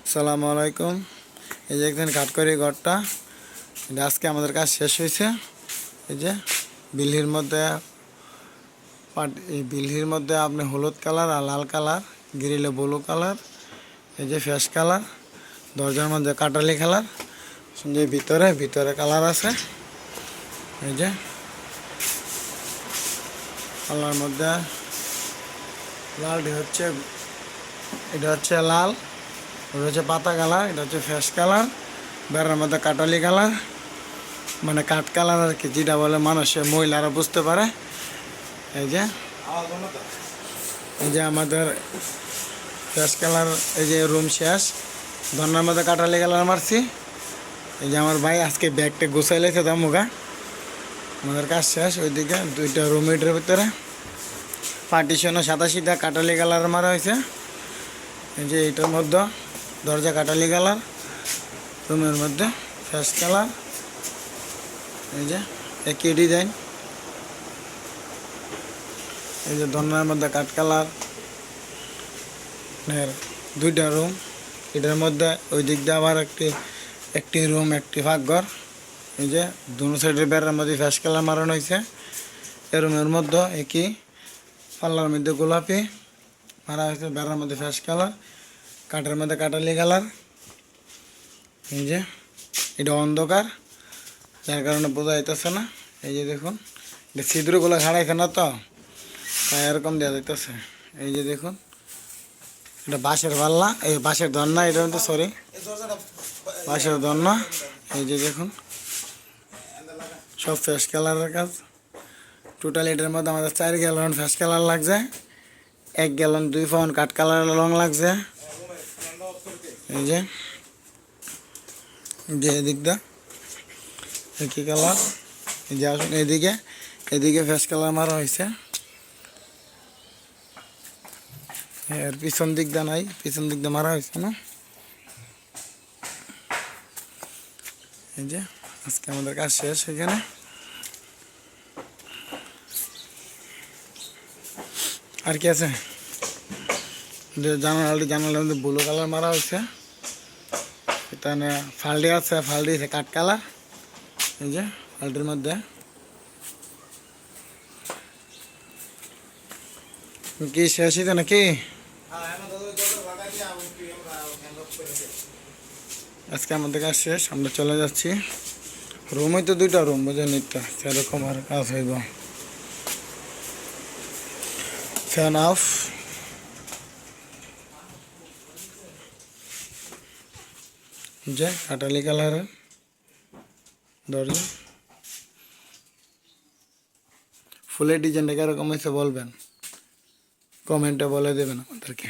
আসসালামু আলাইকুম। এই যে এখানে কাঠকরি ঘরটা, এটা আজকে আমাদের কাজ শেষ হয়েছে। এই যে বিলহির মধ্যে এই বিলহির মধ্যে আপনি হলুদ কালার আর লাল কালার, গ্রিলে ব্লু কালার, এই যে ফেস কালার, দরজার মধ্যে কাটালি কালার, যে ভিতরে কালার আছে। এই যে কালার মধ্যে লালটি হচ্ছে, এটা হচ্ছে লাল, ওটা হচ্ছে পাতা কালার, এটা হচ্ছে ফেস কালার, বেড়ার মধ্যে কাটালি কালার, মানে কাঠ কালার আর কি, যেটা বলে মানুষের মহিলারা বুঝতে পারে। এই যে আমাদের ফেস কালার, এই যে রুম শেষ, ধন্যার মধ্যে কাটালি কালার মারছি। এই যে আমার ভাই আজকে ব্যাগটা গুছাই লেছে দামুগা, আমাদের কাজ শেষ। ওইদিকে দুইটা রুমের ভিতরে পার্টিশনও সাদা সিধা কাটালি কালার মারা হয়েছে। এই যে এইটার মধ্যে দরজা কাটালি কালার, রুমের মধ্যে ফেস কালার, এই যে একই ডিজাইন। এই যে দন্নার মধ্যে কাঠ কালার, দুইটা রুম, এটার মধ্যে ওই দিক দিয়ে আবার একটি রুম, একটি ফাঁকঘর। এই যে দুনো সাইডের বেড়ার মধ্যে ফেস কালার মারানো হয়েছে। এই রুমের মধ্যে একই পাল্লার মধ্যে গোলাপি মারা হয়েছে, বেড়ার মধ্যে ফেস কালার, কাঠের মধ্যে কাটালি কালার। এই যে এটা অন্ধকার, যার কারণে বোঝা যাইতেছে না। এই যে দেখুন, এটা ছিদ্রগুলো খাড়াইছে না তো, তাই এরকম দেওয়া যাইতেছে। এই যে দেখুন, এটা বাঁশের পাল্লা, এই বাঁশের ধন্না, এটা কিন্তু সরি বাঁশের ধন্না। এই যে দেখুন, সব ফেস কালারের কাজ। টোটাল এটার মধ্যে আমাদের 4 গ্যালন ফেস কালার লাগছে, 1 গ্যালন 2 পাউন্ড কাঠ কালারের রং লাগছে। এই যে এদিকটা একই কালার। এই যে আসুন এদিকে ফেস কালার মারা হয়েছে। এর পিছন দিকটা নাই, পিছন দিকটা মারা হয়েছে না। এই যে আজকে আমাদের কাজ শেষ। এখানে আর কি আছে, জানালার মধ্যে ব্লু কালার মারা হয়েছে। এখানে ফাল্ডি আছে, ফাল্ডি আছে কাঠ কালার। এই যে ফাল্টির মধ্যে কি শেষ হয়েছে নাকি? আজকে আমাদের কাজ শেষ, আমরা চলে যাচ্ছি। রুমই তো 2টা রুম, বুঝে নিতে সেরকম আর কাজ হইব। Fan of. যে কাটালি কালারের দরজা, ফুলের ডিজাইনটা কিরকম হয়েছে বলবেন, কমেন্টে বলে দেবেন আমাদেরকে।